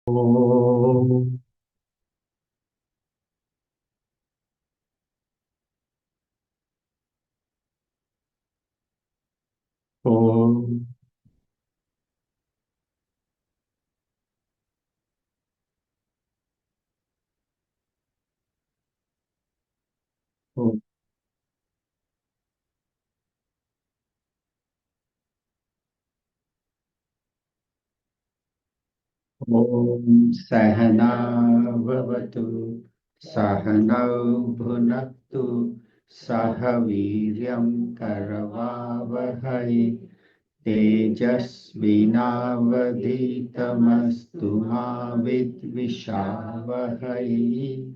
Om. Om. Om. Om Sahana Vavatu Sahanau Bhunaktu Sahaviryam Karavavahai Tejasvinavaditamastu ma vidvishavahai.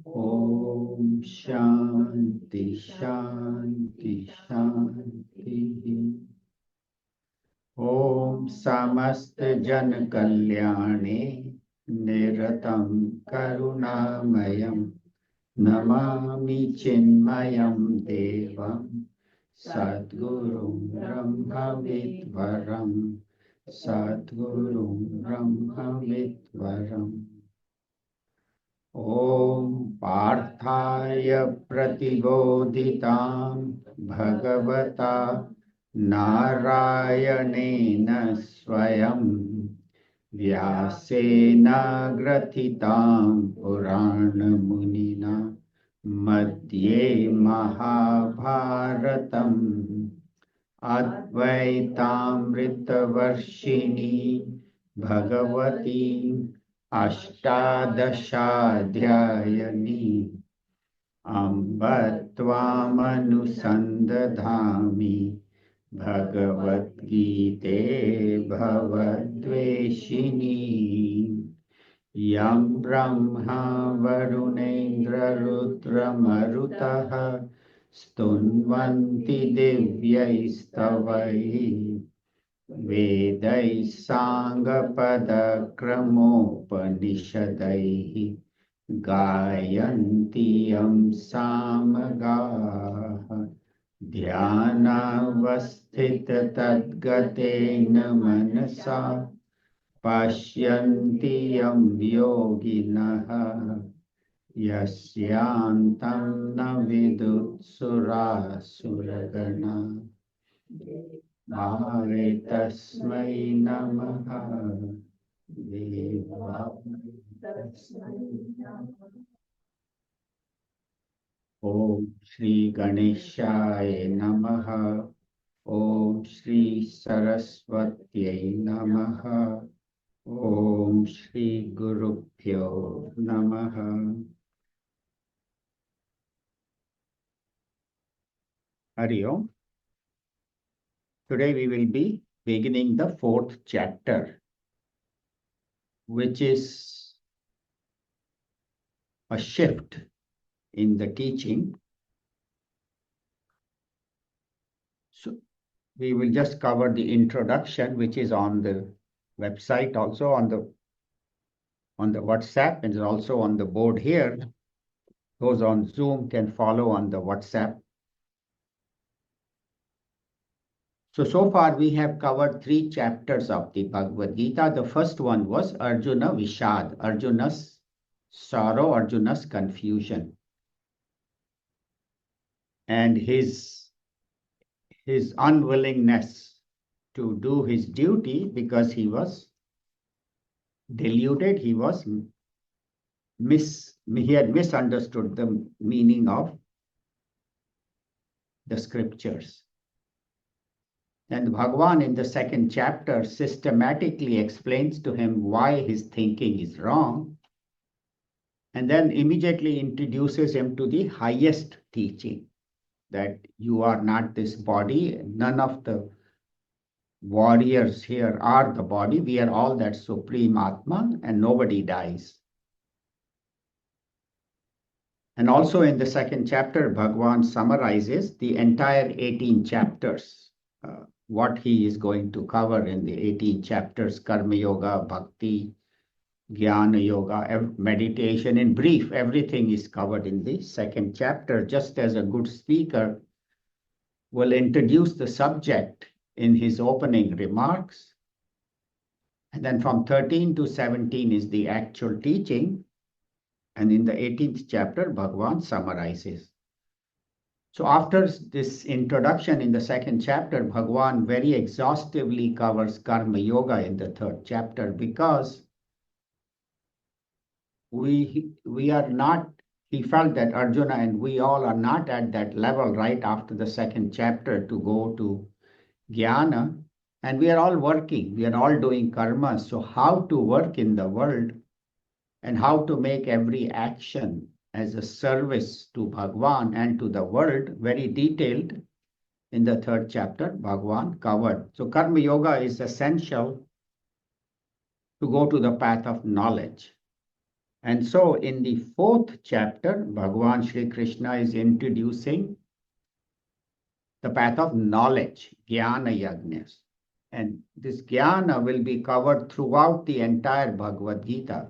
Om Shanti Shanti Shanti. ॐ समस्तजनकल्याणे निरतं करुणामयं नमामि चिन्मयं देवं सद्गुरुं ब्रह्मविद्वरं सद्गुरुं ब्रह्मविद्वरम् ॐ पार्थाय प्रतिबोधितां भगवता नारायणेन स्वयं व्यासेन ग्रथितां पुराणमुनिना मध्ये महाभारतम् अद्वैतामृतवर्षिणी भगवती अष्टादशाध्यायिनी अम्ब त्वामनुसन्दधामि भगवद्गीते भवद्वेषिणी यं ब्रह्मा वरुणेन्द्ररुद्रमरुतः स्तुन्वन्ति दिव्यैस्तवैः वेदैः साङ्गपदक्रमोपनिषदैः गायन्ति यं सामगाः ध्यानावस्थिततद्गतेन मनसा पश्यन्ति यं योगिनः यस्यान्तं न विदुत्सुरासुरगणा भावे तस्मै नमः देवाय तस्मै नमः। ॐ श्री गणेशाय नमः। ॐ श्री सरस्वत्यै नमः। ॐ श्री गुरुभ्यो नमः। Hari Om. Today we will be beginning the 4th chapter, which is a shift in the teaching. So we will just cover the introduction, which is on the website, also on the WhatsApp, and also on the board here. Those on Zoom can follow on the WhatsApp. So far we have covered 3 chapters of the Bhagavad Gita. The first one was Arjuna Vishad, Arjuna's sorrow, Arjuna's confusion, and his unwillingness to do his duty because he was deluded, he had misunderstood the meaning of the scriptures. And Bhagavan in the 2nd chapter systematically explains to him why his thinking is wrong, and then immediately introduces him to the highest teaching, that you are not this body, none of the warriors here are the body, we are all that supreme Atma, and nobody dies. And also in the 2nd chapter, Bhagavan summarizes the entire 18 chapters, what he is going to cover in the 18 chapters: Karma Yoga, Bhakti, Jnana Yoga, meditation. In brief, everything is covered in the 2nd chapter, just as a good speaker will introduce the subject in his opening remarks. And then from 13 to 17 is the actual teaching. And in the 18th chapter, Bhagavan summarizes. So after this introduction in the second chapter, Bhagavan very exhaustively covers Karma Yoga in the third chapter, because we are not, he felt that Arjuna and we all are not at that level right after the second chapter to go to Jnana. And we are all working, we are all doing karma. So how to work in the world and how to make every action as a service to Bhagavan and to the world, very detailed in the third chapter, Bhagavan covered. So Karma Yoga is essential to go to the path of knowledge. And so in the fourth chapter, Bhagavan Sri Krishna is introducing the path of knowledge, Jnana Yajnas. And this Jnana will be covered throughout the entire Bhagavad Gita.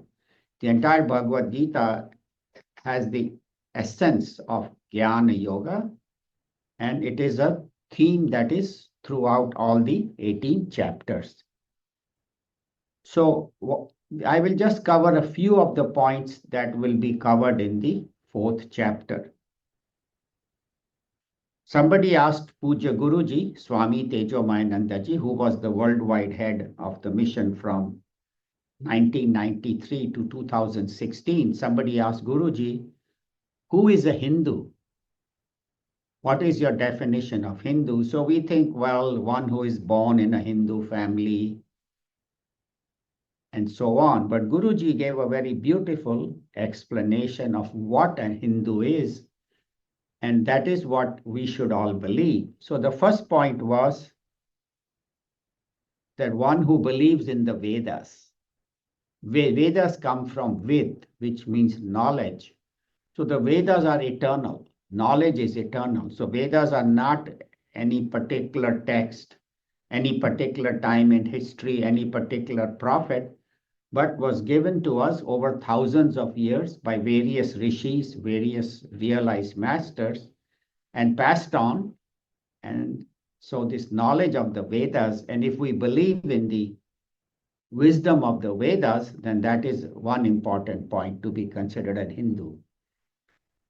The entire Bhagavad Gita has the essence of Jnana Yoga, and it is a theme that is throughout all the 18 chapters. So I will just cover a few of the points that will be covered in the fourth chapter. Somebody asked Puja Guruji, Swami Tejomayanandaji, who was the worldwide head of the mission from 1993 to 2016, somebody asked Guruji, who is a Hindu? What is your definition of Hindu? So we think, well, one who is born in a Hindu family and so on. But Guruji gave a very beautiful explanation of what a Hindu is. And that is what we should all believe. So the first point was that one who believes in the Vedas. Vedas come from Ved, which means knowledge. So the Vedas are eternal. Knowledge is eternal. So Vedas are not any particular text, any particular time in history, any particular prophet, but was given to us over thousands of years by various rishis, various realized masters, and passed on. And so this knowledge of the Vedas, and if we believe in the wisdom of the Vedas, then that is one important point to be considered a Hindu.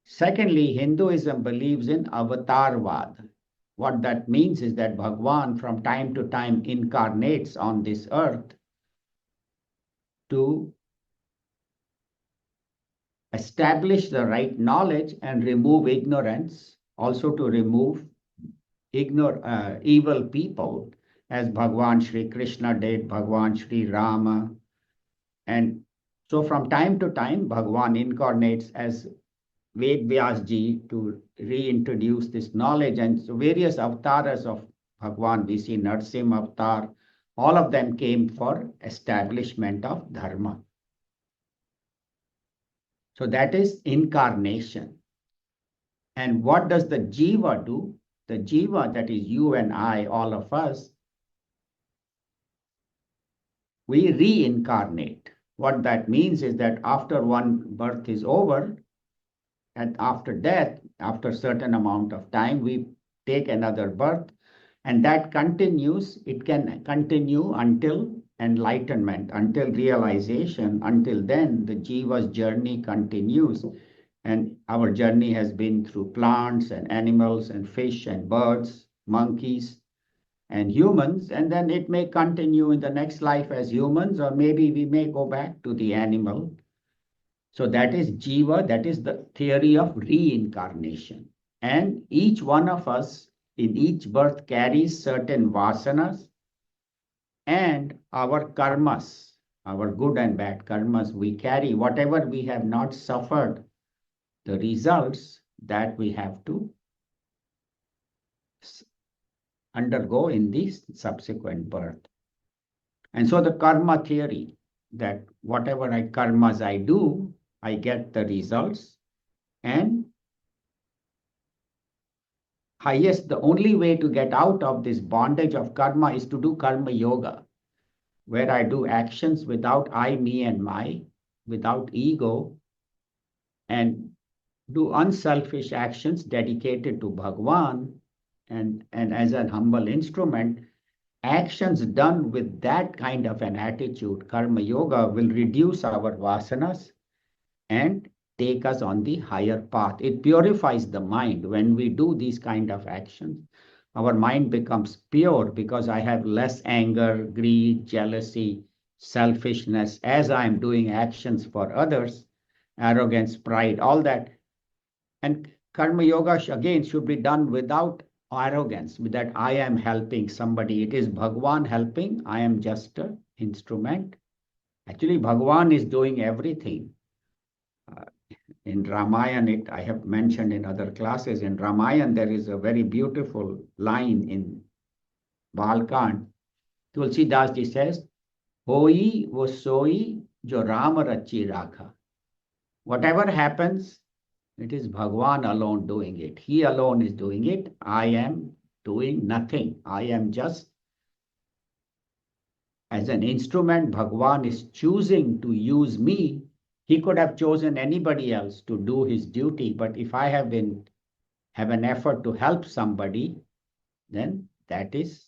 Secondly, Hinduism believes in avatarvad. What that means is that Bhagavan from time to time incarnates on this earth to establish the right knowledge and remove ignorance, also to remove evil people, as Bhagavan Sri Krishna did, Bhagavan Sri Rama. And so from time to time, Bhagavan incarnates as Ved Vyasji to reintroduce this knowledge. And so various avatars of Bhagavan, we see Narsimha avatar, all of them came for establishment of dharma. So that is incarnation. And what does the jiva do? The jiva, that is you and I, all of us, we reincarnate. What that means is that after one birth is over, and after death, after a certain amount of time, we take another birth, and that continues. It can continue until enlightenment, until realization. Until then, the jiva's journey continues. And our journey has been through plants and animals and fish and birds, monkeys and humans. And then it may continue in the next life as humans, or maybe we may go back to the animal. So that is jiva, that is the theory of reincarnation. And each one of us in each birth carries certain vasanas, and our karmas, our good and bad karmas, we carry whatever we have not suffered, the results that we have to undergo in the subsequent birth. And so the karma theory, that whatever karmas I do, I get the results. And the only way to get out of this bondage of karma is to do karma yoga, where I do actions without I, me, and my, without ego, and do unselfish actions dedicated to Bhagavan, and as an humble instrument. actions done with that kind of an attitude, karma yoga, will reduce our vasanas and take us on the higher path. It purifies the mind. When we do these kind of actions, our mind becomes pure because I have less anger, greed, jealousy, selfishness as I am doing actions for others, arrogance, pride, all that. And karma yoga again should be done without arrogance, with that I am helping somebody. It is Bhagwan helping. I am just an instrument. Actually, Bhagwan is doing everything. In Ramayana, I have mentioned in other classes, in Ramayana, there is a very beautiful line in Balkand. Tulsidas ji says, Hoi wo soi jo Ram rachi rakha. Whatever happens, it is Bhagwan alone doing it. He alone is doing it. I am doing nothing. I am just, as an instrument, Bhagwan is choosing to use me. He could have chosen anybody else to do his duty, but if I have an effort to help somebody, then that is,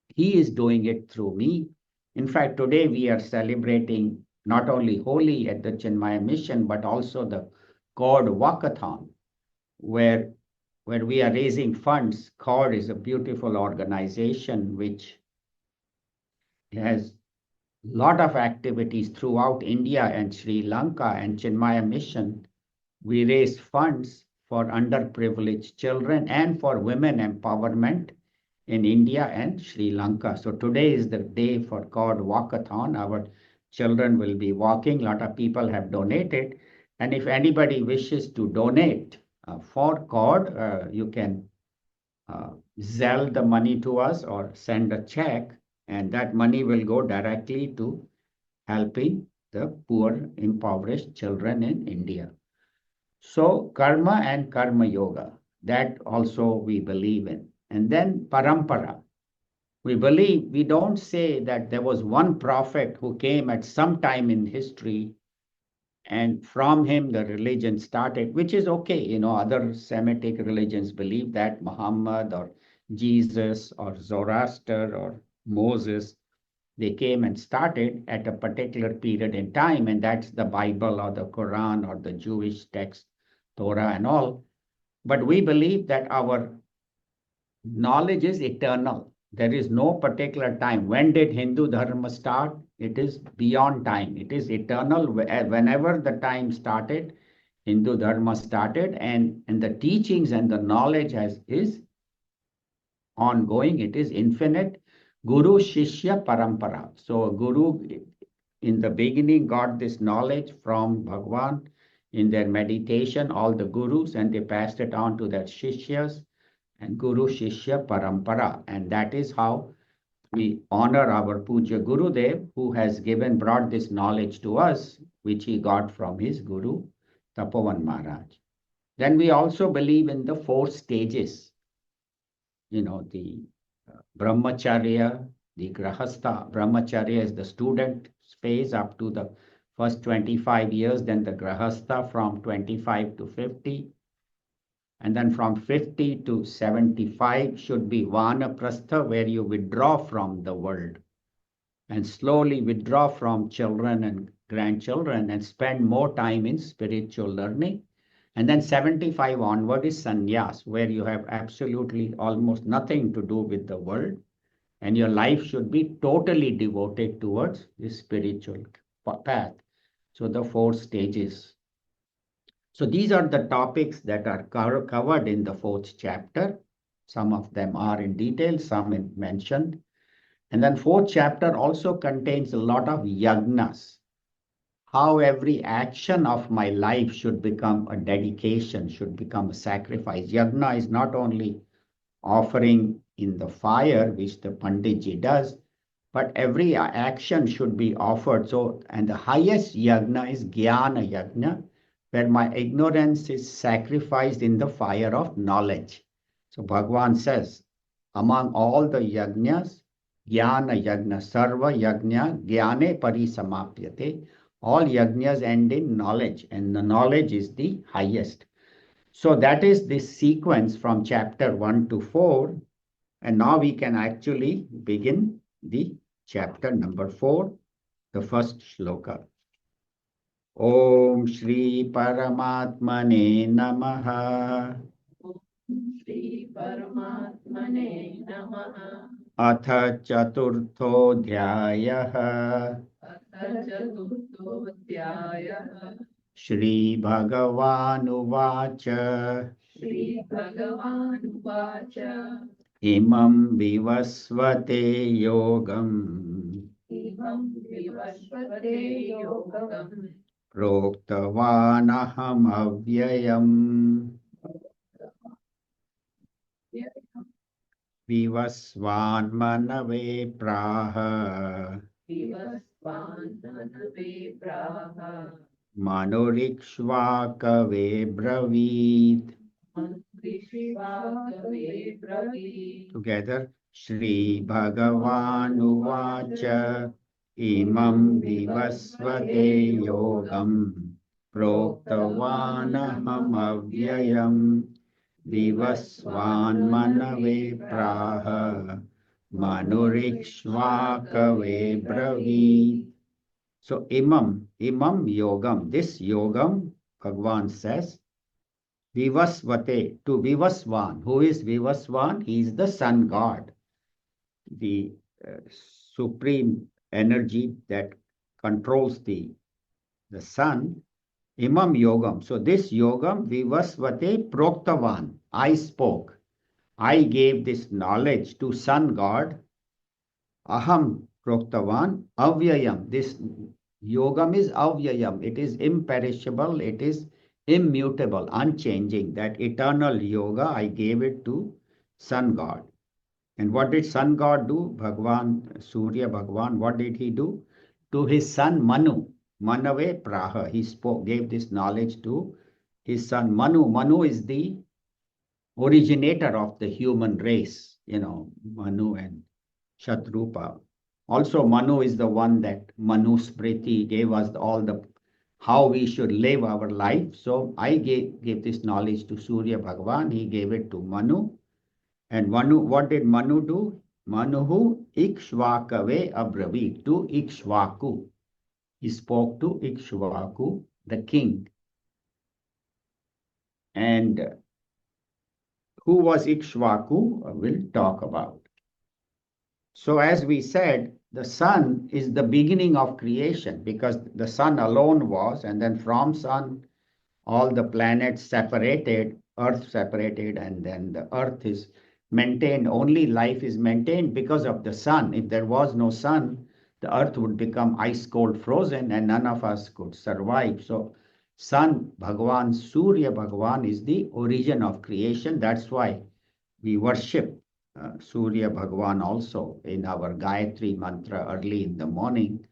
he is doing it through me. In fact, today we are celebrating not only Holi at the Chinmaya Mission, but also the Chord Walkathon, where we are raising funds. Chord is a beautiful organization which has a lot of activities throughout India and Sri Lanka and Chinmaya Mission. We raise funds for underprivileged children and for women empowerment in India and Sri Lanka. So today is the day for Chord Walkathon. Our children will be walking. A lot of people have donated. And if anybody wishes to donate for Chord, you can Zelle the money to us or send a check, and that money will go directly to helping the poor, impoverished children in India. So karma and karma yoga, that also we believe in. And then parampara. We don't say that there was one prophet who came at some time in history and from him the religion started, which is okay. Other Semitic religions believe that Muhammad or Jesus or Zoroaster or Moses, they came and started at a particular period in time, and that's the Bible or the Quran or the Jewish text, Torah and all. But we believe that our knowledge is eternal. There is no particular time. When did Hindu Dharma start? It is beyond time. It is eternal. Whenever the time started, Hindu Dharma started, and the teachings and the knowledge is ongoing. It is infinite. Guru Shishya Parampara. So Guru in the beginning got this knowledge from Bhagwan in their meditation, all the gurus, and they passed it on to their Shishyas, and Guru Shishya Parampara. And that is how we honor our Puja Gurudev, who has brought this knowledge to us, which he got from his Guru, Tapovan Maharaj. Then we also believe in the 4 stages, the Brahmacharya, the Grahastha. Brahmacharya is the student phase up to the first 25 years, then the Grahastha from 25 to 50. And then from 50 to 75 should be Vanaprastha, where you withdraw from the world and slowly withdraw from children and grandchildren and spend more time in spiritual learning. And then 75 onward is sannyas, where you have absolutely almost nothing to do with the world, and your life should be totally devoted towards this spiritual path. So the 4 stages. So these are the topics that are covered in the 4th chapter. Some of them are in detail, some mentioned. And then 4th chapter also contains a lot of yagnas. How every action of my life should become a dedication, should become a sacrifice. Yagna is not only offering in the fire, which the Panditji does, but every action should be offered. So, and the highest yagna is Jnana Yagna, where my ignorance is sacrificed in the fire of knowledge. So Bhagavan says, among all the yagnas, Jnana Yagna, Sarva Yagna, Jnane Parisamapyate. All yagnas end in knowledge, and the knowledge is the highest. So that is this sequence from chapter 1 to 4. And now we can actually begin the chapter number 4, the first shloka. Om Shri Paramatmane Namaha. Shri Paramatmane Namaha. अथ चतुर्थोऽध्यायः अथ चतुर्थोऽध्यायः श्रीभगवानुवाच श्रीभगवानुवाच इमं विवस्वते योगम् इमं विवस्वते योगम् प्रोक्तवानहमव्ययम् विवस्वान्मनवे प्राह विवस्वान्मनवे प्राह मनुरिक्ष्वाकवे ब्रवीत्. मनुरिक्ष्वाकवे ब्रवीत्. Together, Shri Bhagavanuvacha imam vivasvate yogam proktavanaham avyayam vivasvan manave praha manurikshvakave bravit. So imam yogam, this yogam, Bhagavan says, Vivasvate, to Vivasvan. Who is Vivasvan? He is the sun god, the supreme energy that controls the sun. Imam yogam. So this yogam, Vivasvate Proktavan. I spoke. I gave this knowledge to sun god. Aham Proktavan Avyayam. This yogam is Avyayam. It is imperishable. It is immutable, unchanging. That eternal yoga, I gave it to sun god. And what did sun god do? Bhagwan, Surya Bhagwan, what did he do? To his son Manu, Manave Praha. He gave this knowledge to his son Manu. Manu is the originator of the human race, Manu and Shatrupa. Also, Manu is the one that Manu Smriti gave us all the how we should live our life. So I gave this knowledge to Surya Bhagavan. He gave it to Manu. And Manu, what did Manu do? Manuhu Ikshvakave Abravi, to Ikshvaku. He spoke to Ikshvaku, the king. And who was Ikshvaku? We'll talk about. So as we said, the sun is the beginning of creation because the sun alone was, and then from sun, all the planets separated, earth separated, and then the earth is maintained. Only life is maintained because of the sun. If there was no sun, the earth would become ice cold frozen and none of us could survive. So sun, Bhagavan, Surya Bhagavan is the origin of creation. That's why we worship Surya Bhagavan also in our Gayatri mantra early in the morning.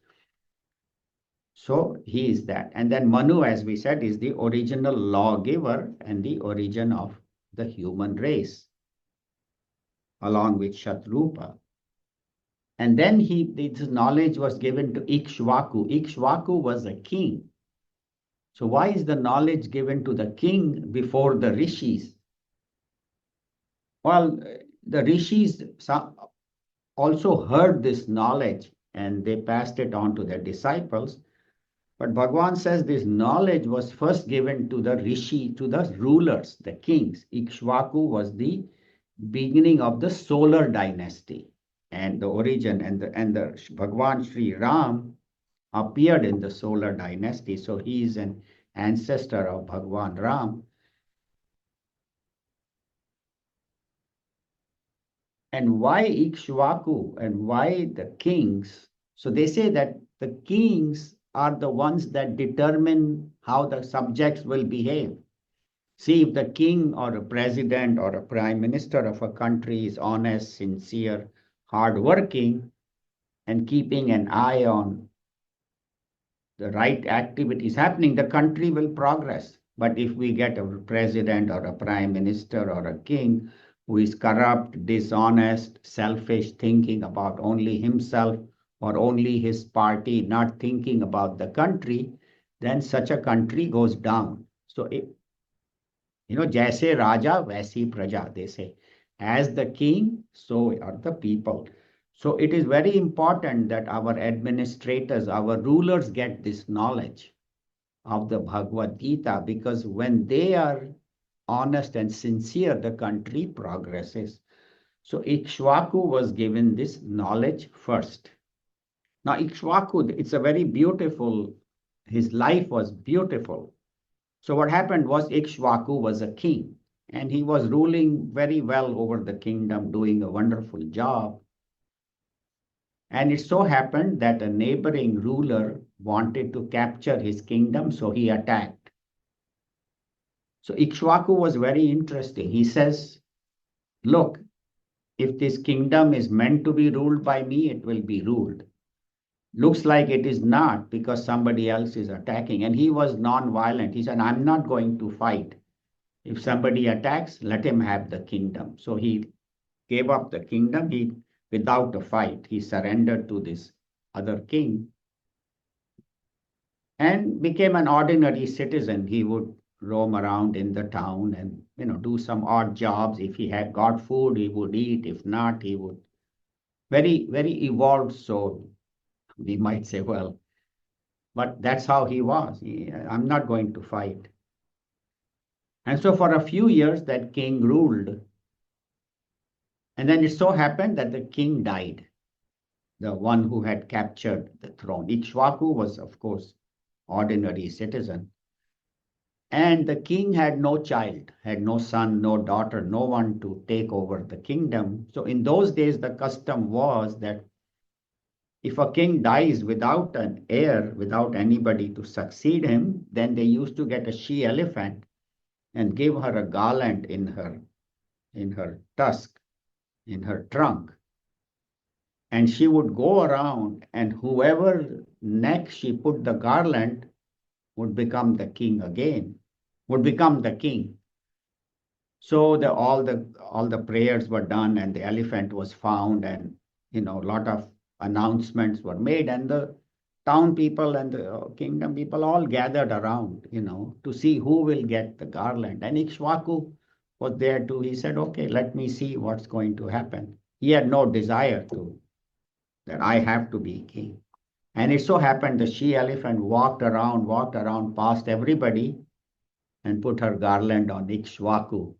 So he is that. And then Manu, as we said, is the original lawgiver and the origin of the human race, along with Shatrupa. And then this knowledge was given to Ikshvaku. Ikshvaku was a king. So why is the knowledge given to the king before the rishis? Well, the rishis also heard this knowledge and they passed it on to their disciples. But Bhagavan says this knowledge was first given to the rishi, to the rulers, the kings. Ikshvaku was the beginning of the solar dynasty and the origin, and the Bhagavan Sri Ram appeared in the solar dynasty. So he is an ancestor of Bhagavan Ram. And why Ikshvaku and why the kings? So they say that the kings are the ones that determine how the subjects will behave. See, if the king or a president or a prime minister of a country is honest, sincere, hardworking, and keeping an eye on the right activities happening, the country will progress. But if we get a president or a prime minister or a king who is corrupt, dishonest, selfish, thinking about only himself or only his party, not thinking about the country, then such a country goes down. So, jaise raja, vaisi praja, they say. As the king, so are the people. So it is very important that our administrators, our rulers get this knowledge of the Bhagavad Gita, because when they are honest and sincere, the country progresses. So Ikshvaku was given this knowledge first. Now Ikshvaku, it's a very beautiful, his life was beautiful. So what happened was Ikshvaku was a king and he was ruling very well over the kingdom, doing a wonderful job. And it so happened that a neighboring ruler wanted to capture his kingdom, so he attacked. So Ikshvaku was very interesting. He says, look, if this kingdom is meant to be ruled by me, it will be ruled. Looks like it is not, because somebody else is attacking. And he was non-violent. He said, I'm not going to fight. If somebody attacks, let him have the kingdom. So he gave up the kingdom. Without a fight, he surrendered to this other king and became an ordinary citizen. He would roam around in the town and do some odd jobs. If he had got food, he would eat. If not, he would. Very, very evolved soul, we might say. Well, but that's how he was. I'm not going to fight. And so for a few years, that king ruled. And then it so happened that the king died, the one who had captured the throne. Ikshvaku was, of course, ordinary citizen. And the king had no child, had no son, no daughter, no one to take over the kingdom. So in those days, the custom was that if a king dies without an heir, without anybody to succeed him, then they used to get a she-elephant and give her a garland in her tusk, in her trunk. And she would go around, and whoever next she put the garland would become the king again, would become the king. So all the prayers were done, and the elephant was found, and a lot of announcements were made, and the town people and the kingdom people all gathered around, to see who will get the garland. And Ikshvaku was there too. He said, "Okay, let me see what's going to happen." He had no desire that I have to be king. And it so happened the she-elephant walked around past everybody and put her garland on Ikshvaku.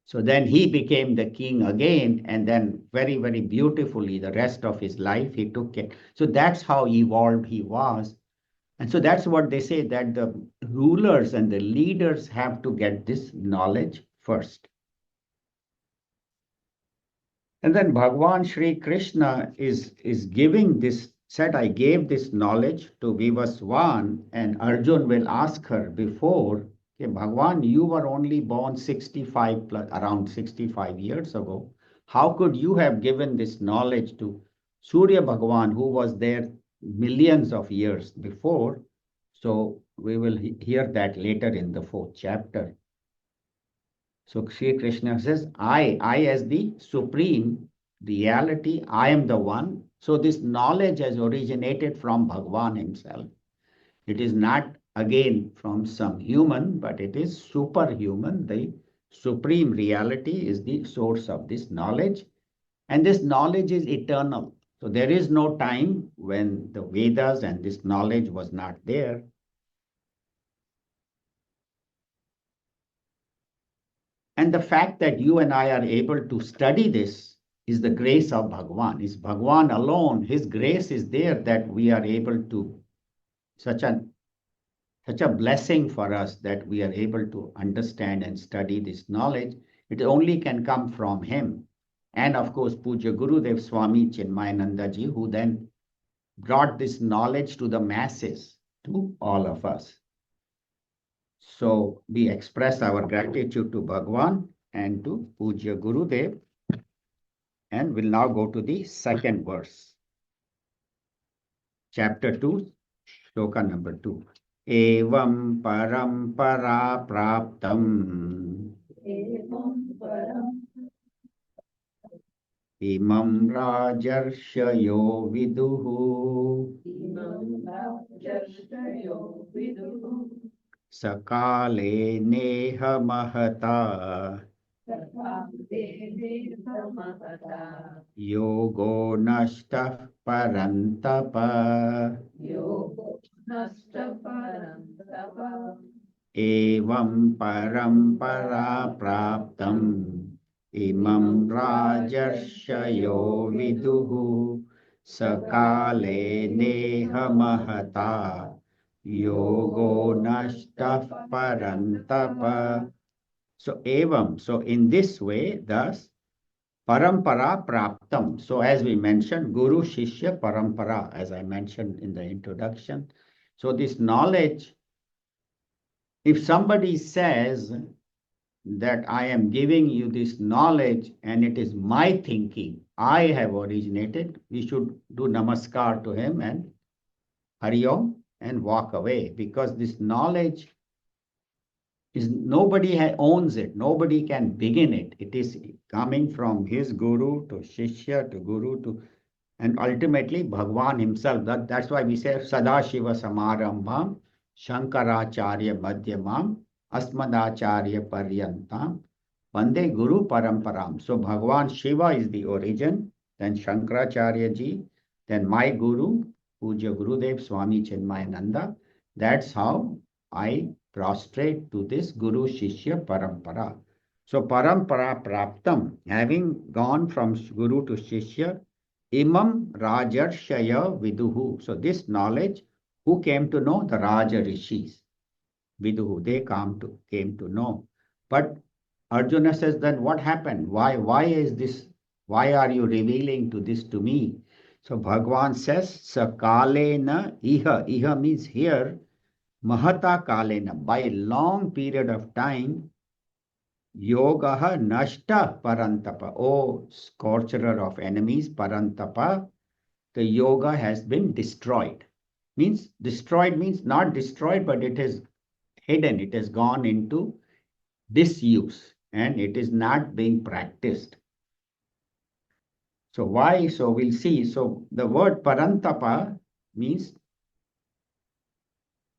So then he became the king again, and then very, very beautifully, the rest of his life, he took it. So that's how evolved he was. And so that's what they say, that the rulers and the leaders have to get this knowledge first. And then Bhagwan Sri Krishna is giving this, said, I gave this knowledge to Vivaswan, and Arjun will ask her before, okay, Bhagwan, you were only born 65 plus, around 65 years ago. How could you have given this knowledge to Surya Bhagwan, who was there millions of years before? So we will hear that later in the 4th chapter. So Sri Krishna says, I as the supreme reality, I am the one. So this knowledge has originated from Bhagwan himself. It is not again from some human, but it is superhuman. The supreme reality is the source of this knowledge. And this knowledge is eternal. So there is no time when the Vedas and this knowledge was not there. And the fact that you and I are able to study this is the grace of Bhagwan. It's Bhagwan alone. His grace is there that we are able to, such a blessing for us that we are able to understand and study this knowledge. It only can come from him. And of course, Puja Gurudev Swami Chinmayananda Ji, who then brought this knowledge to the masses, to all of us. So we express our gratitude to Bhagwan and to Puja Gurudev. And we'll now go to the second verse. Chapter 2, shloka number 2. Evam parampara praptam imam rajarshayo viduhu sakale neha mahata तथा देवेन्द्रमहता Yogo nashtah parantapa. Yogi नष्टपरन्तप Evam parampara praptam. Imam rajarshayo viduhu. Sakale neha mahata. Yogo nashtah parantapa. So evam, so in this way, thus, parampara praptam. So as we mentioned, Guru Shishya parampara, as I mentioned in the introduction. So this knowledge, if somebody says that I am giving you this knowledge and it is my thinking, I have originated, we should do namaskar to him and Hari Om and walk away, because this knowledge is nobody owns it, nobody can begin it. It is coming from his guru to Shishya to guru to, and ultimately Bhagwan himself. That's why we say Sadashiva Samarambham Shankaracharya Madhyamam Asmadacharya Paryantam Vande Guru Paramparam. So Bhagwan Shiva is the origin, then Shankaracharya ji, then my guru, Puja Gurudev Swami Chinmayananda. That's how I prostrate to this Guru Shishya Parampara. So Parampara Praptam, having gone from Guru to Shishya, Imam Rajarshaya Viduhu. So this knowledge, who came to know? The Raja Rishis. Viduhu, they came to know. But Arjuna says, then what happened? Why is this? Why are you revealing to this to me? So Bhagwan says, Sakalena iha. Iha means here. Mahata kalena, by a long period of time, yogaha nashta parantapa. Oh, scorcher of enemies, parantapa, the yoga has been destroyed. Means destroyed means not destroyed, but it is hidden. It has gone into disuse and it is not being practiced. So why? So we'll see. So the word parantapa means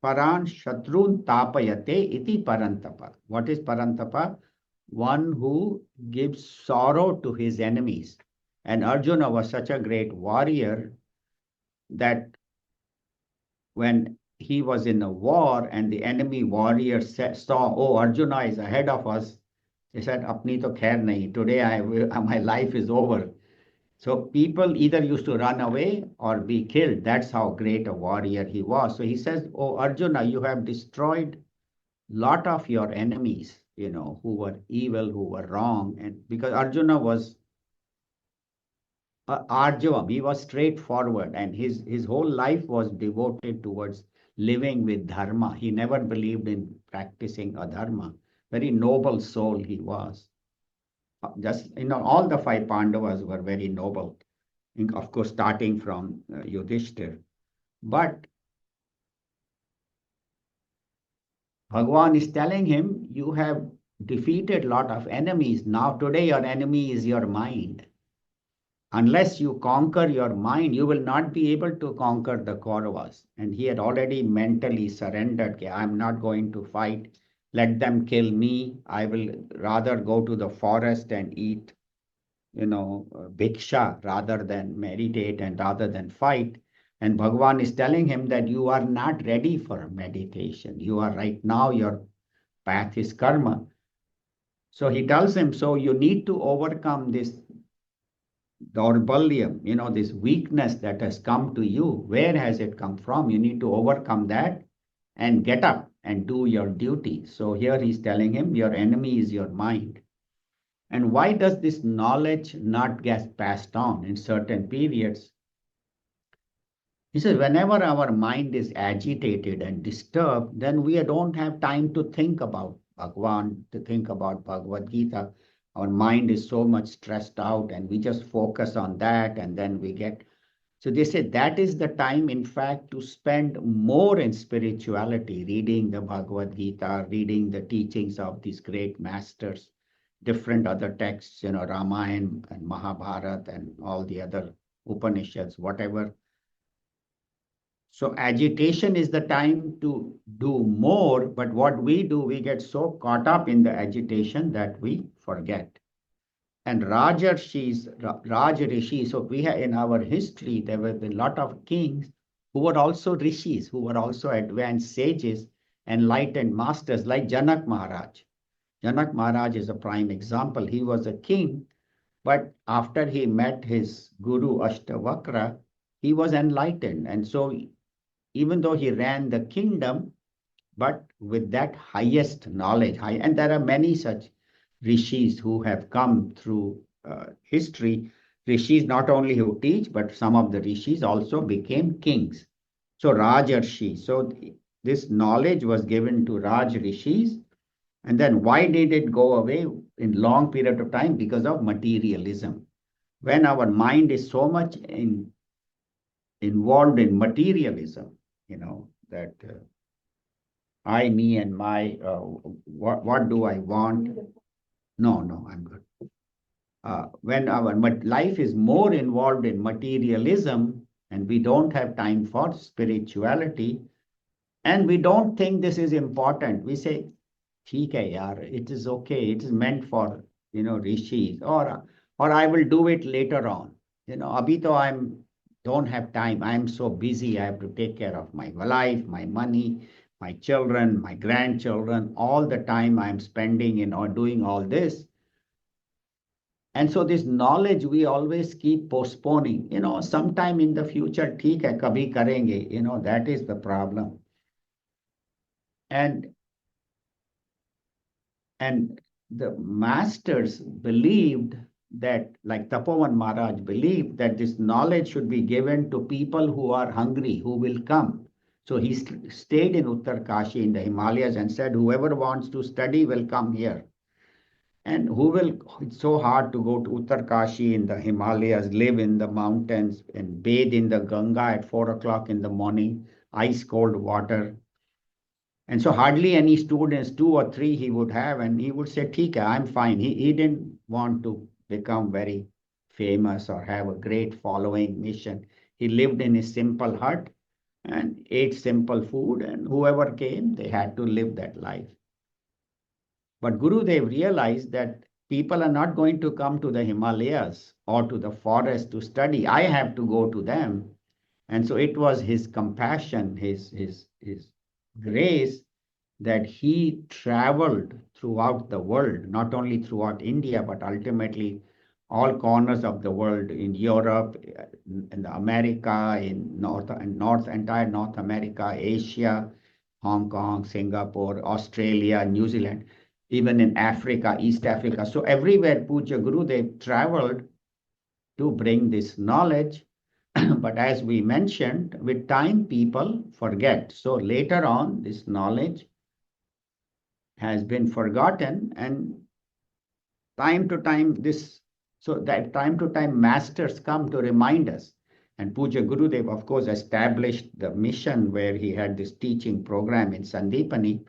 Paran Shatrun Tapayate iti Parantapa. What is Parantapa? One who gives sorrow to his enemies. And Arjuna was such a great warrior that when he was in a war and the enemy warrior saw, oh, Arjuna is ahead of us, they said, Apni to khair nahi. Today my life is over. So people either used to run away or be killed. That's how great a warrior he was. So he says, oh, Arjuna, you have destroyed lot of your enemies, who were evil, who were wrong. And because Arjuna was Arjavam, he was straightforward, and his whole life was devoted towards living with dharma. He never believed in practicing adharma. Very noble soul he was. Just, all the five Pandavas were very noble. Of course, starting from Yudhishthir. But Bhagwan is telling him, you have defeated a lot of enemies. Now today your enemy is your mind. Unless you conquer your mind, you will not be able to conquer the Kauravas. And he had already mentally surrendered. Okay, I'm not going to fight. Let them kill me. I will rather go to the forest and eat, bhiksha rather than meditate and rather than fight. And Bhagwan is telling him that you are not ready for meditation. You are right now, your path is karma. So he tells him, so you need to overcome this Daurbalyam, this weakness that has come to you. Where has it come from? You need to overcome that and get up and do your duty. So here he's telling him, your enemy is your mind. And why does this knowledge not get passed on in certain periods? He says, whenever our mind is agitated and disturbed, then we don't have time to think about Bhagwan, to think about Bhagavad Gita. Our mind is so much stressed out and we just focus on that and then we get. So they say that is the time, in fact, to spend more in spirituality, reading the Bhagavad Gita, reading the teachings of these great masters, different other texts, Ramayana and Mahabharata and all the other Upanishads, whatever. So agitation is the time to do more, but what we do, we get so caught up in the agitation that we forget. And Raj Rishi, so we have in our history, there were a lot of kings who were also rishis, who were also advanced sages, enlightened masters like Janak Maharaj. Janak Maharaj is a prime example. He was a king, but after he met his guru Ashtavakra, he was enlightened. And so even though he ran the kingdom, but with that highest knowledge, and there are many such rishis who have come through history. Rishis not only who teach, but some of the rishis also became kings. So Rajarshi. So this knowledge was given to Raj rishis. And then why did it go away in long period of time? Because of materialism. When our mind is so much involved in materialism, that I, me, and my, what do I want? No, no, I'm good. When our life is more involved in materialism and we don't have time for spirituality and we don't think this is important, we say, "ठीक है यार, it is okay, it is meant for, rishis, or I will do it later on. Abhi to don't have time. I'm so busy. I have to take care of my life, my money, my children, my grandchildren. All the time I'm spending in or doing all this. And so this knowledge we always keep postponing. Sometime in the future, ठीक है, कभी करेंगे. That is the problem. And the masters believed that, like Tapovan Maharaj believed, that this knowledge should be given to people who are hungry, who will come. So he stayed in Uttar Kashi in the Himalayas and said, whoever wants to study will come here. And it's so hard to go to Uttar Kashi in the Himalayas, live in the mountains and bathe in the Ganga at 4 o'clock in the morning, ice cold water. And so hardly any students, two or three he would have, and he would say, "ठीक है, I'm fine." He didn't want to become very famous or have a great following mission. He lived in a simple hut and ate simple food, and whoever came, they had to live that life. But Gurudev realized that people are not going to come to the Himalayas or to the forest to study. I have to go to them. And so it was his compassion, his grace, that he traveled throughout the world, not only throughout India, but ultimately all corners of the world, in Europe, in America, in entire North America, Asia, Hong Kong, Singapore, Australia, New Zealand, even in Africa, East Africa. So everywhere Puja Gurudev traveled to bring this knowledge. But as we mentioned, with time, people forget. So later on, this knowledge has been forgotten, and time to time masters come to remind us. And Puja Gurudev, of course, established the mission where he had this teaching program in Sandipani.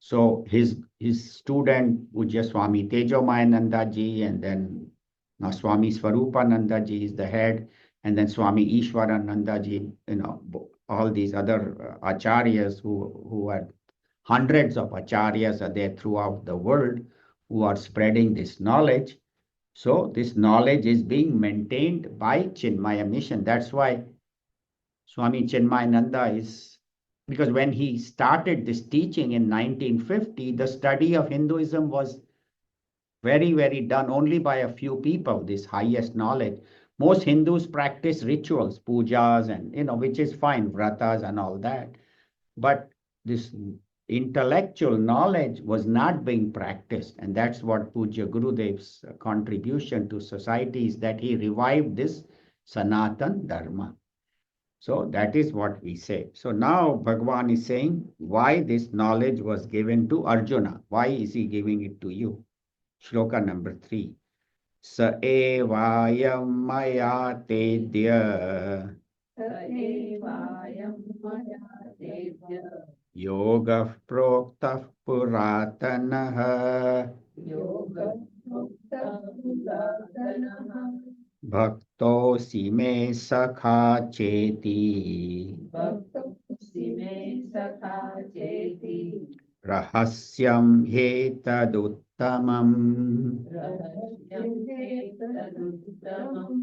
So his student Puja Swami Tejomayananda ji, and then now Swami Swarupananda ji is the head, and then Swami Ishwarananda ji, all these other acharyas who had hundreds of acharyas are there throughout the world who are spreading this knowledge. So this knowledge is being maintained by Chinmaya Mission. That's why Swami Chinmayananda is, because when he started this teaching in 1950, the study of Hinduism was very, very done only by a few people, this highest knowledge. Most Hindus practice rituals, pujas, and, which is fine, vratas and all that. But this intellectual knowledge was not being practiced. And that's what Puja Gurudev's contribution to society is, that he revived this Sanatan Dharma. So that is what we say. So now Bhagavan is saying why this knowledge was given to Arjuna. Why is he giving it to you? Shloka number 3. Sa evayam maya tedya Yoga Prokta Puratanaha Bhaktosi me sakha cheti. भक्तोऽसि मे सखा चेति Rahasyam hetaduttamam. रहस्यं तदुत्तमम्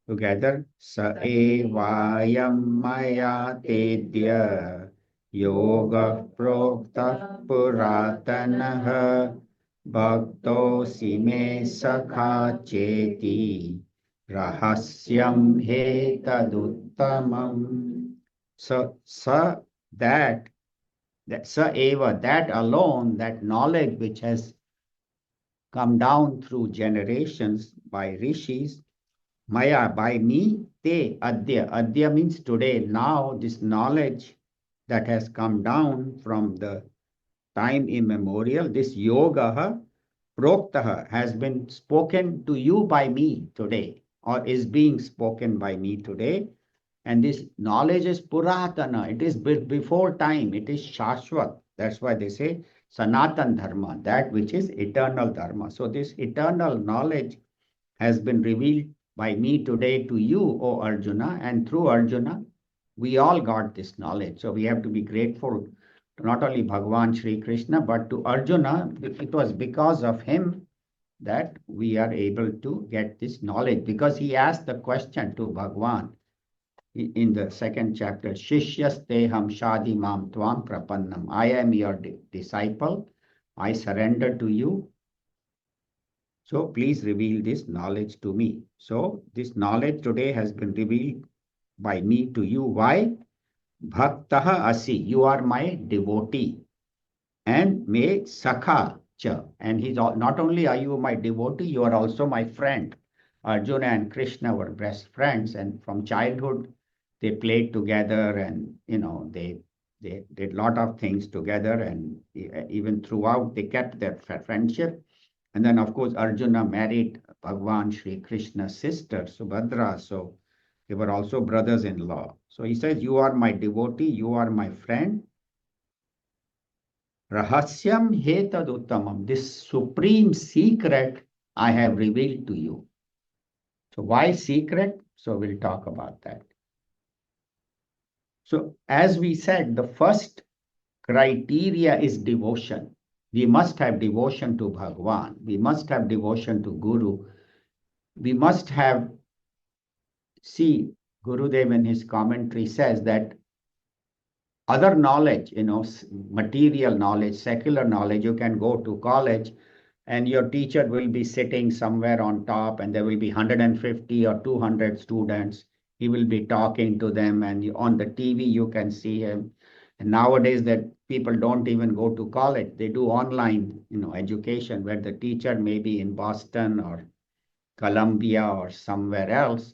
Together, sa evayam maya tedya yoga prokta puratanaha bhaktosi me sakha cheti rahasyam hetaduttamam. So, that sa eva, that alone, that knowledge which has come down through generations by rishis, Maya, by me, te, adya. Adya means today, now, this knowledge that has come down from the time immemorial, this yoga, proktaha, has been spoken to you by me today, or is being spoken by me today. And this knowledge is puratana, it is before time, it is shashvat. That's why they say sanatan dharma, that which is eternal dharma. So this eternal knowledge has been revealed by me today to you, O Arjuna, and through Arjuna, we all got this knowledge. So we have to be grateful to not only Bhagavan Sri Krishna, but to Arjuna. It was because of him that we are able to get this knowledge, because he asked the question to Bhagavan in the second chapter, Shishyasteham Shadi Mam Tvam Prapannam. I am your disciple. I surrender to you. So please reveal this knowledge to me. So this knowledge today has been revealed by me to you. Why? Bhaktaha asi, you are my devotee. And me sakha cha. And not only are you my devotee, you are also my friend. Arjuna and Krishna were best friends, and from childhood they played together, and they did a lot of things together, and even throughout they kept their friendship. And then, of course, Arjuna married Bhagwan Sri Krishna's sister, Subhadra. So they were also brothers-in-law. So he says, you are my devotee, you are my friend. Rahasyam hetaduttamam. This supreme secret I have revealed to you. So why secret? So we'll talk about that. So as we said, the first criteria is devotion. We must have devotion to Bhagwan. We must have devotion to Guru. We must have, see, Gurudev in his commentary says that other knowledge, material knowledge, secular knowledge, you can go to college and your teacher will be sitting somewhere on top and there will be 150 or 200 students. He will be talking to them, and on the TV you can see him. And nowadays that people don't even go to college. They do online, education, where the teacher may be in Boston or Columbia or somewhere else.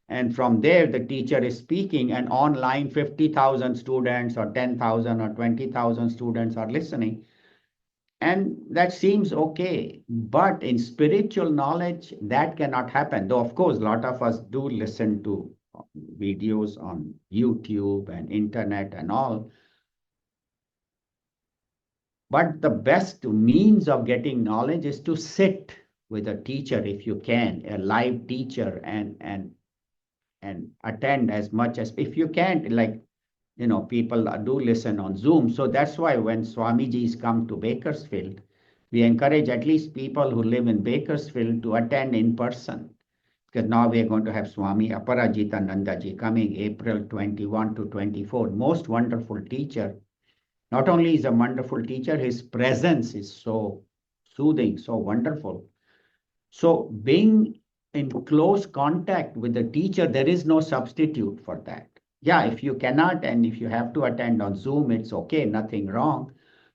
And from there, the teacher is speaking, and online 50,000 students or 10,000 or 20,000 students are listening. And that seems okay. But in spiritual knowledge, that cannot happen. Though, of course, a lot of us do listen to videos on YouTube and internet and all. But the best means of getting knowledge is to sit with a teacher if you can, a live teacher, and attend as much as, if you can't, like, people do listen on Zoom. So that's why when Swamiji's come to Bakersfield, we encourage at least people who live in Bakersfield to attend in person. Because now we are going to have Swami Aparajita Nandaji coming April 21 to 24. Most wonderful teacher. Not only is a wonderful teacher, his presence is so soothing, so wonderful. So being in close contact with the teacher, there is no substitute for that. Yeah, if you cannot and if you have to attend on Zoom, it's okay, nothing wrong.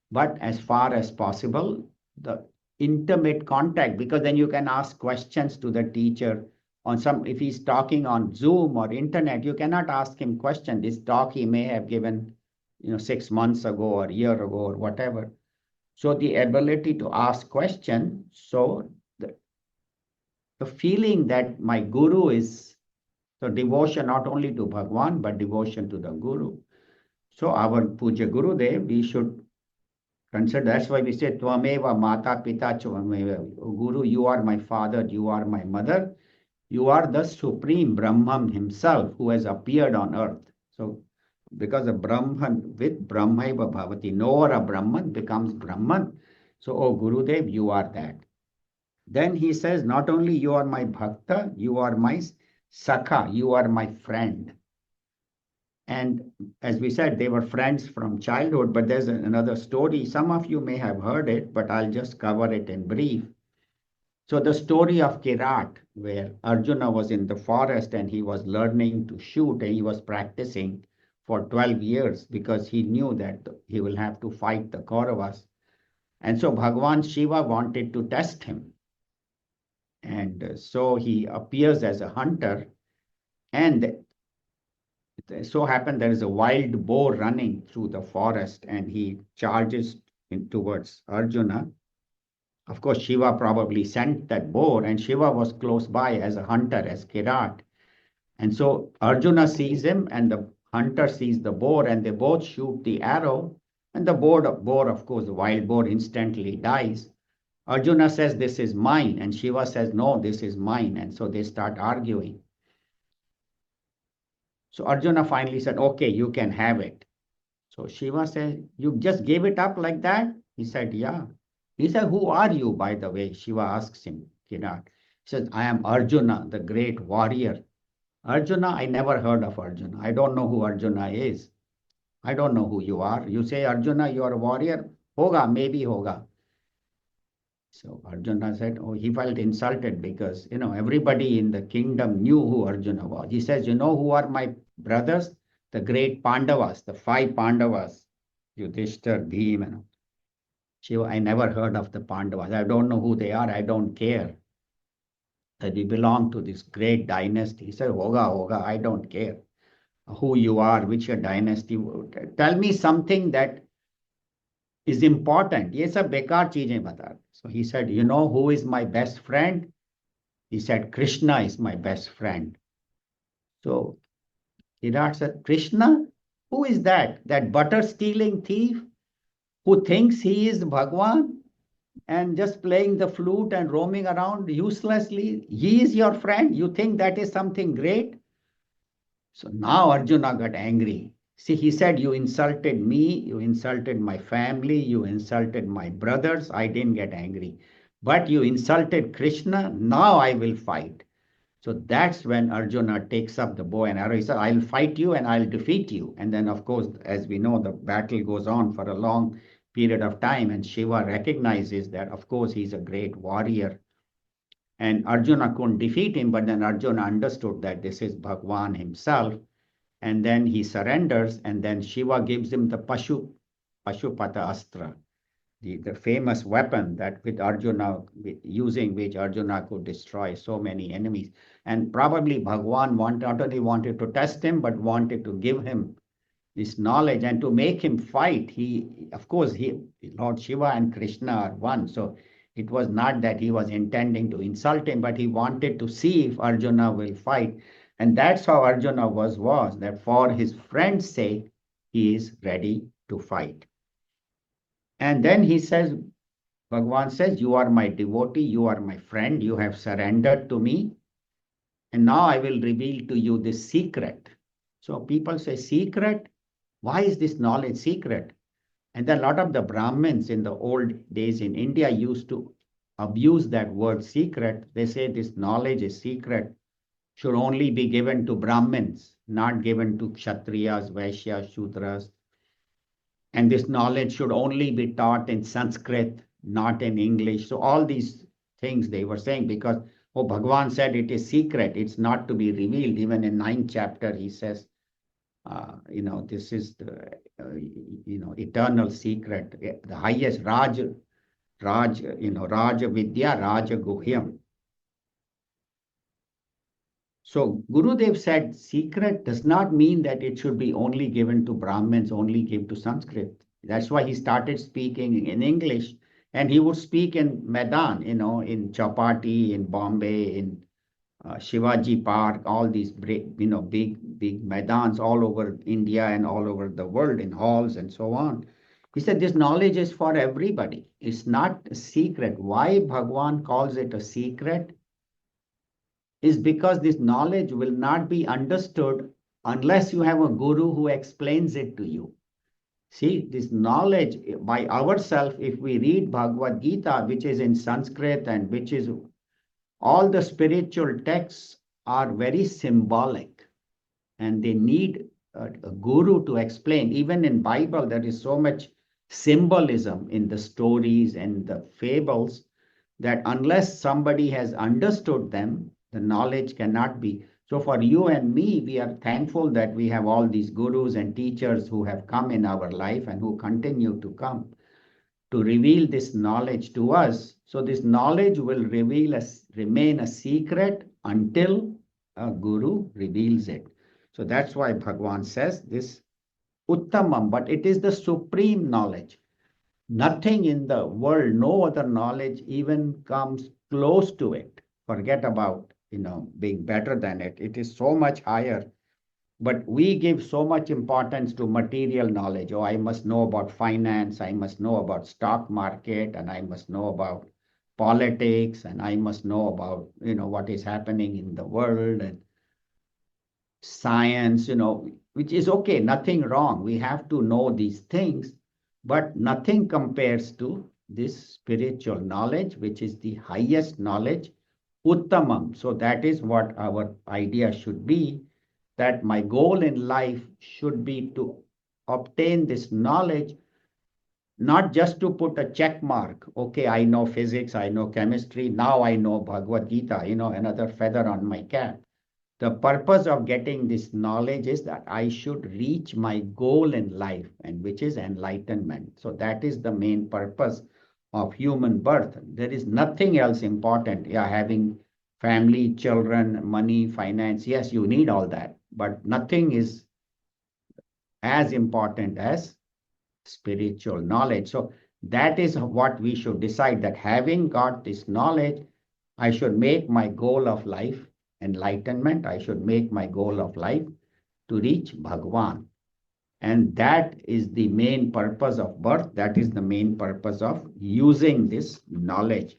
But as far as possible, the intimate contact, because then you can ask questions to the teacher on some, if he's talking on Zoom or internet, you cannot ask him question. This talk he may have given, 6 months ago or a year ago or whatever. So the ability to ask question, so the feeling that my guru is, so devotion not only to Bhagwan, but devotion to the guru. So our Puja Gurudev, we should consider, that's why we say, Tvameva Mata Pita Tvameva. Guru, you are my father, you are my mother. You are the supreme Brahman himself who has appeared on earth. So, because of Brahman, with Brahmaiva Bhavati, knower of Brahman becomes Brahman. So, oh Gurudev, you are that. Then he says, not only you are my bhakta, you are my sakha, you are my friend. And as we said, they were friends from childhood, but there's another story. Some of you may have heard it, but I'll just cover it in brief. So the story of Kirat, where Arjuna was in the forest and he was learning to shoot and he was practicing for 12 years because he knew that he will have to fight the Kauravas. And so Bhagwan Shiva wanted to test him. And so he appears as a hunter, and it so happened there is a wild boar running through the forest and he charges towards Arjuna. Of course, Shiva probably sent that boar, and Shiva was close by as a hunter, as Kirat. And so Arjuna sees him, and the hunter sees the boar, and they both shoot the arrow. And the boar, of course, the wild boar instantly dies. Arjuna says, "This is mine." And Shiva says, "No, this is mine." And so they start arguing. So Arjuna finally said, "Okay, you can have it." So Shiva said, "You just gave it up like that?" He said, "Yeah." He said, "Who are you, by the way?" Shiva asks him, Kirat. He says, "I am Arjuna, the great warrior." Arjuna, I never heard of Arjuna. I don't know who Arjuna is. I don't know who you are. You say, Arjuna, you are a warrior? Hoga, maybe hoga. So Arjuna said, oh, he felt insulted because, everybody in the kingdom knew who Arjuna was. He says, you know who are my brothers? The great Pandavas, the 5 Pandavas, Yudhishthir, Bhim, Shiva. I never heard of the Pandavas. I don't know who they are. I don't care. That we belong to this great dynasty. He said, hoga, I don't care who you are, which your dynasty. Tell me something that is important. ये सब बेकार चीजें बता. So he said, you know who is my best friend? He said, Krishna is my best friend. So Virat said, Krishna? Who is that? That butter stealing thief who thinks he is Bhagwan and just playing the flute and roaming around uselessly? He is your friend? You think that is something great? So now Arjuna got angry. See, he said, you insulted me, you insulted my family, you insulted my brothers. I didn't get angry. But you insulted Krishna, now I will fight. So that's when Arjuna takes up the bow and arrow. He said, I'll fight you and I'll defeat you. And then, of course, as we know, the battle goes on for a long period of time. And Shiva recognizes that, of course, he's a great warrior. And Arjuna couldn't defeat him, but then Arjuna understood that this is Bhagwan himself. And then he surrenders, and then Shiva gives him the Pashupata Astra, the famous weapon that with Arjuna, using which Arjuna could destroy so many enemies. And probably Bhagwan not only wanted to test him, but wanted to give him this knowledge and to make him fight. Of course, Lord Shiva and Krishna are one. So it was not that he was intending to insult him, but he wanted to see if Arjuna will fight. And that's how Arjuna was that for his friend's sake, he is ready to fight. And then he says, Bhagwan says, you are my devotee, you are my friend, you have surrendered to me. And now I will reveal to you this secret. So people say, secret? Why is this knowledge secret? And then a lot of the Brahmins in the old days in India used to abuse that word secret. They say this knowledge is secret, should only be given to Brahmins, not given to Kshatriyas, Vaishyas, Shudras. And this knowledge should only be taught in Sanskrit, not in English. So all these things they were saying because, oh, Bhagwan said it is secret. It's not to be revealed. Even in 9th chapter, he says, this is the, eternal secret, the highest Raja Vidya, Raja Guhyam. So Gurudev said secret does not mean that it should be only given to Brahmins, only give to Sanskrit. That's why he started speaking in English, and he would speak in Maidan, in Chapati, in Bombay, in Shivaji Park, all these big Maidans all over India and all over the world in halls and so on. He said this knowledge is for everybody. It's not a secret. Why Bhagwan calls it a secret? is because this knowledge will not be understood unless you have a guru who explains it to you. See, this knowledge by ourselves, if we read Bhagavad Gita, which is in Sanskrit and which is all the spiritual texts are very symbolic and they need a guru to explain. Even in Bible, there is so much symbolism in the stories and the fables that unless somebody has understood them, the knowledge cannot be. So for you and me, we are thankful that we have all these gurus and teachers who have come in our life and who continue to come to reveal this knowledge to us. So this knowledge will remain a secret until a guru reveals it. So that's why Bhagavan says this Uttamam, but it is the supreme knowledge. Nothing in the world, no other knowledge even comes close to it. Forget about, being better than it. It is so much higher. But we give so much importance to material knowledge. Oh, I must know about finance, I must know about stock market, and I must know about politics, and I must know about, what is happening in the world and science, which is okay, nothing wrong. We have to know these things, but nothing compares to this spiritual knowledge, which is the highest knowledge, Uttamam. So that is what our idea should be, that my goal in life should be to obtain this knowledge, not just to put a check mark. Okay, I know physics, I know chemistry, now I know Bhagavad Gita, another feather on my cap. The purpose of getting this knowledge is that I should reach my goal in life, and which is enlightenment. So that is the main purpose of human birth. There is nothing else important. Yeah, having family, children, money, finance. Yes, you need all that, but nothing is as important as spiritual knowledge. So that is what we should decide, that having got this knowledge, I should make my goal of life enlightenment. I should make my goal of life to reach Bhagwan. And that is the main purpose of birth. That is the main purpose of using this knowledge.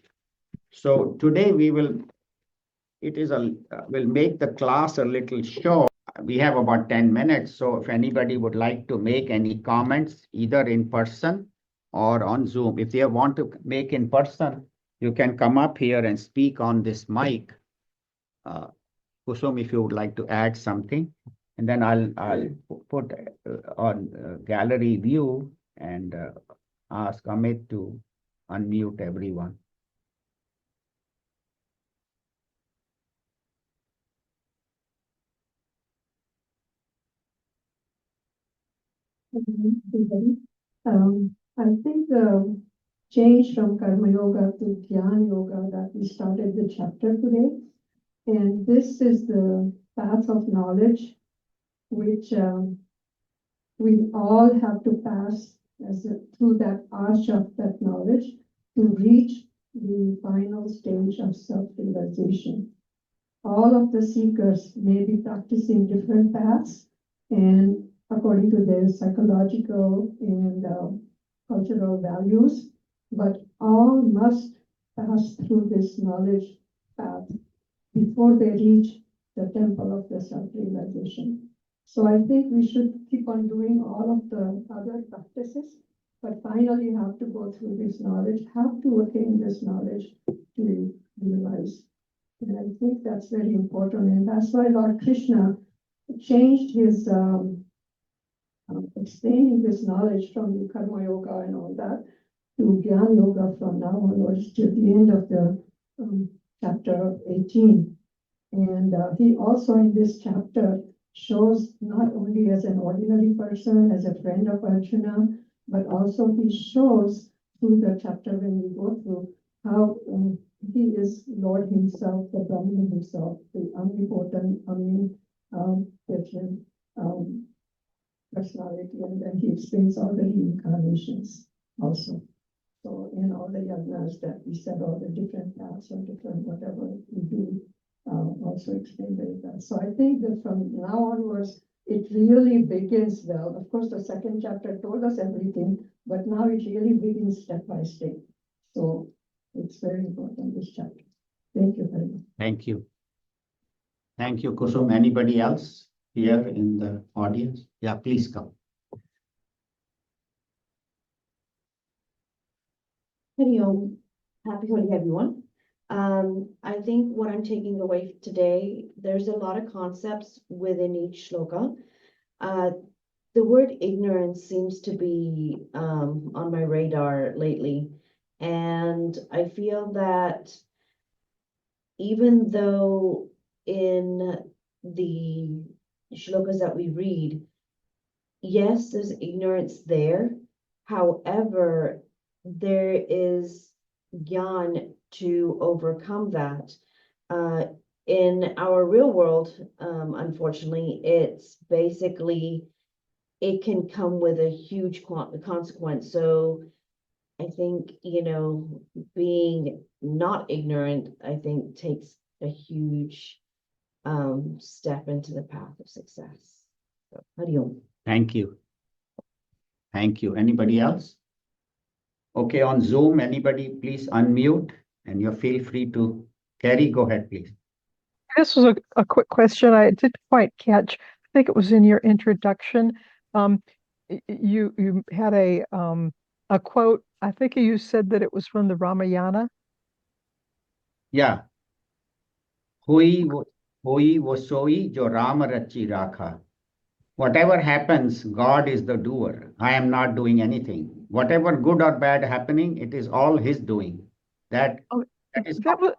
So today we'll make the class a little short. We have about 10 minutes. So if anybody would like to make any comments, either in person or on Zoom, if they want to make in person, you can come up here and speak on this mic. Kusum, if you would like to add something, and then I'll put on gallery view and ask Amit to unmute everyone. I think the change from Karma Yoga to Jnana Yoga that we started the chapter today, and this is the path of knowledge, which we all have to pass through that arch of that knowledge to reach the final stage of self-realization. All of the seekers may be practicing different paths, and according to their psychological and cultural values, but all must pass through this knowledge path before they reach the temple of the self-realization. So I think we should keep on doing all of the other practices, but finally have to go through this knowledge, have to attain this knowledge to realize. And I think that's very important, and that's why Lord Krishna changed his explaining this knowledge from the Karma Yoga and all that to Jnana Yoga from now onwards to the end of the chapter 18. And he also in this chapter shows not only as an ordinary person, as a friend of Arjuna, but also he shows through the chapter when we go through how he is Lord himself, the Brahman himself, the omnipotent, omnipotent personality, and then he explains all the reincarnations also. So in all the yagnas that we said, all the different paths or different whatever we do, also explain very well. So I think that from now onwards, it really begins well. Of course, the second chapter told us everything, but now it really begins step by step. So it's very important, this chapter. Thank you very much. Thank you. Thank you, Kusum. Anybody else here in the audience? Yeah, please come. Hari Om. Happy Holi, everyone. I think what I'm taking away today, there's a lot of concepts within each shloka. The word ignorance seems to be on my radar lately. And I feel that even though in the shlokas that we read, yes, there's ignorance there. However, there is gyan to overcome that. In our real world, unfortunately, it's basically, it can come with a huge consequence. So I think, being not ignorant, I think takes a huge step into the path of success. So, Hari Om. Thank you. Thank you. Anybody else? Okay, on Zoom, anybody please unmute and you feel free to carry. Go ahead, please. This was a quick question. I didn't quite catch. I think it was in your introduction. You had a quote. I think you said that it was from the Ramayana. Yeah. Hui wo soi jo Rama rachi rakha. Whatever happens, God is the doer. I am not doing anything. Whatever good or bad happening, it is all His doing. That Oh, is that was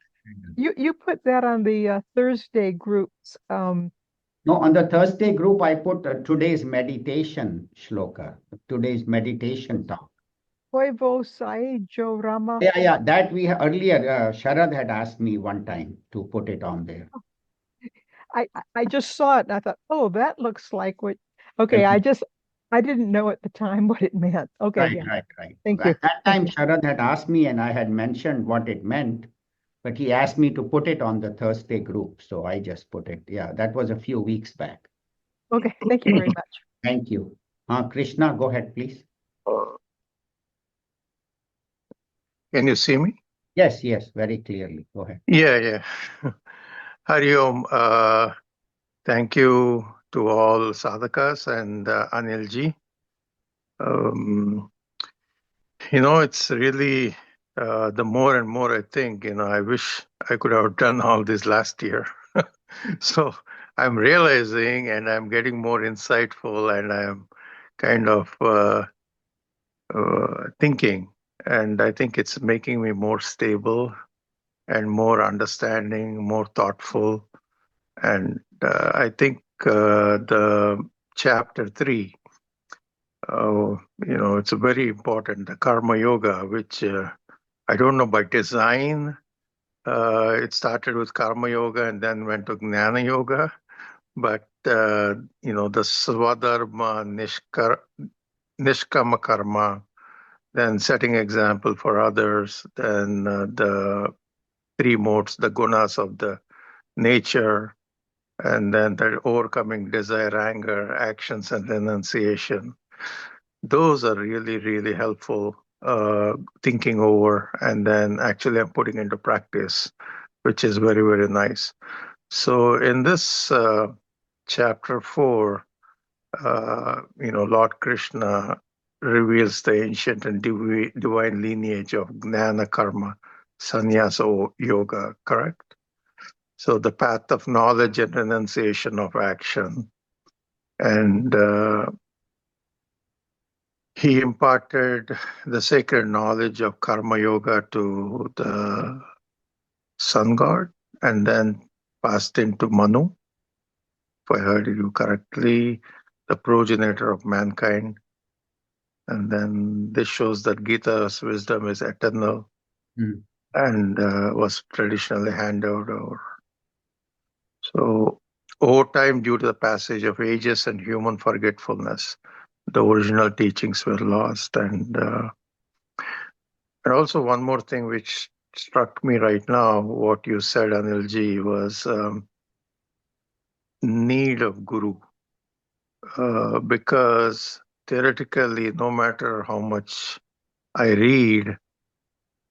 you put that on the Thursday groups. No, on the Thursday group, I put today's meditation shloka, today's meditation talk. Hoi vo sai jo Rama. Yeah. That we earlier, Sharad had asked me one time to put it on there. I just saw it and I thought, oh, that looks like what. Okay, I didn't know at the time what it meant. Okay, yeah. Right. Thank you. At that time, Sharad had asked me and I had mentioned what it meant, but he asked me to put it on the Thursday group. So I just put it. Yeah, that was a few weeks back. Okay, thank you very much. Thank you. Krishna, go ahead, please. Can you see me? Yes, very clearly. Go ahead. Yeah. Hari Om. Thank you to all sadhakas and Anil ji. It's really the more and more I think, I wish I could have done all this last year. So I'm realizing and I'm getting more insightful and I'm kind of thinking. And I think it's making me more stable and more understanding, more thoughtful. And I think the chapter 3, it's a very important, the karma yoga, which I don't know by design. It started with karma yoga and then went to jnana yoga. But, the swadharma, nishkama karma, then setting example for others, then the 3 modes, the gunas of the nature, and then the overcoming desire, anger, actions, and renunciation. Those are really, really helpful thinking over, and then actually I'm putting into practice, which is very, very nice. So in this chapter 4, Lord Krishna reveals the ancient and divine lineage of Jnana Karma, Sannyasa Yoga, correct? So the path of knowledge and renunciation of action. And he imparted the sacred knowledge of Karma Yoga to the sun god and then passed into Manu, if I heard you correctly, the progenitor of mankind. And then this shows that Gita's wisdom is eternal and was traditionally handed over. So over time, due to the passage of ages and human forgetfulness, the original teachings were lost. And also one more thing which struck me right now, what you said, Anilji, was need of guru. Because theoretically, no matter how much I read,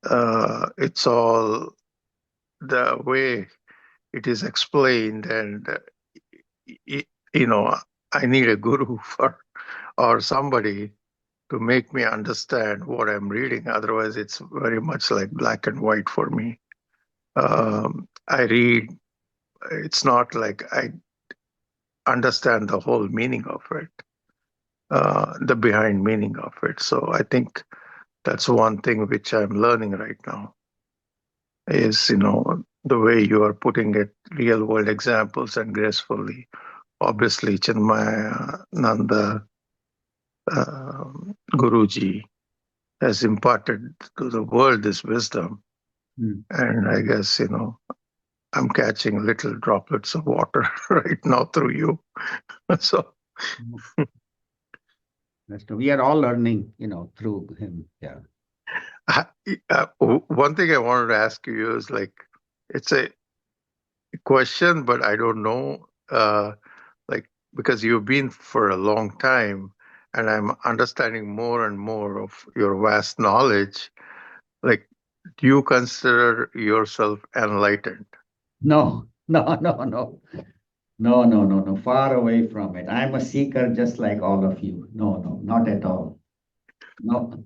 it's all the way it is explained, and you know, I need a guru or somebody to make me understand what I'm reading. Otherwise, it's very much like black and white for me. I read, it's not like I understand the whole meaning of it, the behind meaning of it. So I think that's one thing which I'm learning right now is, the way you are putting it, real world examples and gracefully. Obviously, Chinmaya Nanda Guruji has imparted to the world this wisdom. And I guess, I'm catching little droplets of water right now through you. So We are all learning, through him. Yeah. One thing I wanted to ask you is like, it's a question, but I don't know, like, because you've been for a long time and I'm understanding more and more of your vast knowledge. Like, do you consider yourself enlightened? No, no, no, no. No, no, no, no. Far away from it. I'm a seeker just like all of you. No, no, not at all. No.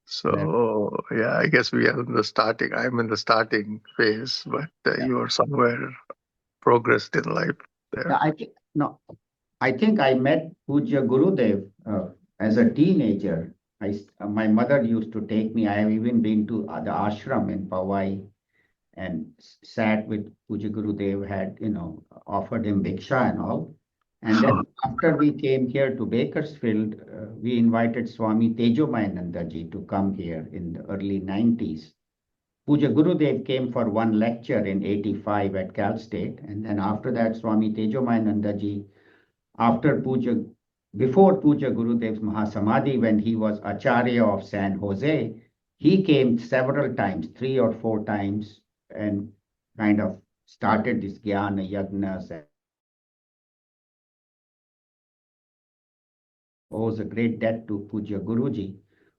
So, yeah, I guess we are in the starting. I'm in the starting phase, but Yeah. you are somewhere progressed in life Yeah, there. I think I met Pujya Gurudev as a teenager. My mother used to take me. I have even been to the ashram in Powai and sat with Pujya Gurudev, had, offered him Bhiksha and all. And then after we came here to Bakersfield, we invited Swami Tejomayananda ji to come here in the early 90s. Pujya Gurudev came for one lecture in 85 at Cal State. And then after that, Swami Tejomayananda ji, after Puja, before Puja Gurudev's Mahasamadhi, when he was Acharya of San Jose, he came several times, 3 or 4 times, and kind of started this Jnana Yagnas. And owes a great debt to Puja Guruji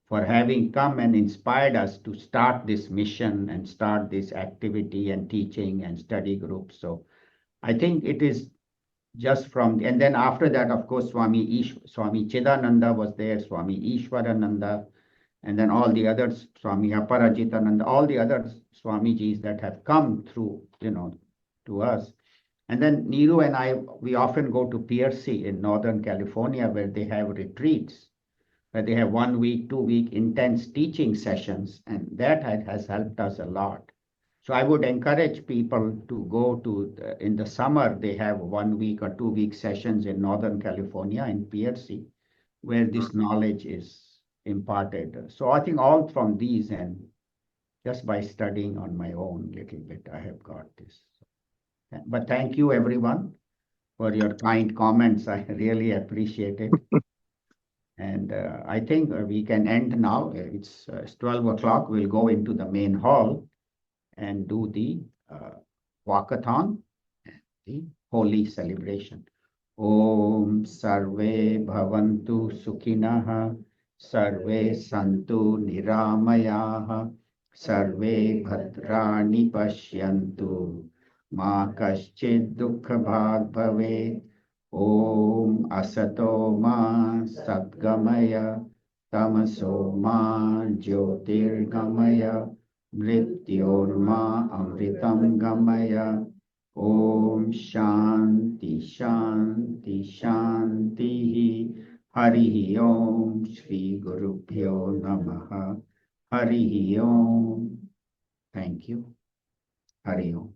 for having come and inspired us to start this mission and start this activity and teaching and study groups. So I think it is just from, and then after that, of course, Swami Chidananda was there, Swami Ishwarananda, and then all the others, Swami Aparajitananda, all the other Swamijis that have come through, to us. And then Neeru and I, we often go to Piercy in Northern California where they have retreats, where they have 1 week, 2 week intense teaching sessions, and that has helped us a lot. So I would encourage people to go to, in the summer, they have 1 week or 2 week sessions in Northern California in PRC, where this knowledge is imparted. So I think all from these, and just by studying on my own little bit, I have got this. But thank you everyone for your kind comments. I really appreciate it. And I think we can end now. It's 12 o'clock. We'll go into the main hall and do the walkathon, the holy celebration. Om Sarve Bhavantu Sukhinah, Sarve Santu Niramayaha, Sarve Bhadrani Pashyantu, Ma Kaschid Dukha Bhag Bhavet. Om Asato Ma Satgamaya, Tamaso Ma Jyotirgamaya, Mrityorma Amritam Gamaya. Om Shanti Shanti Shanti. Hari Om Shri Gurubhyo Namaha. Hari Om. Thank you. Hari Om.